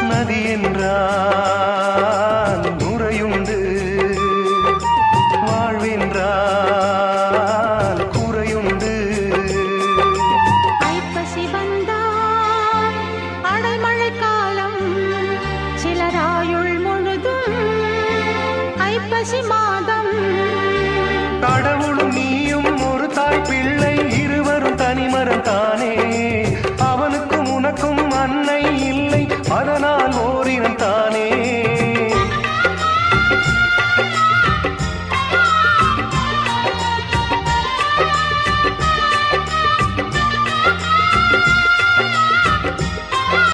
நதி என்றால் நுரையுண்டு, வாழ்வென்றால் குறையுண்டு. ஐப்பசி வந்தால் அடைமழை காலம், சிலராயுள் முழுதும் ஐப்பசி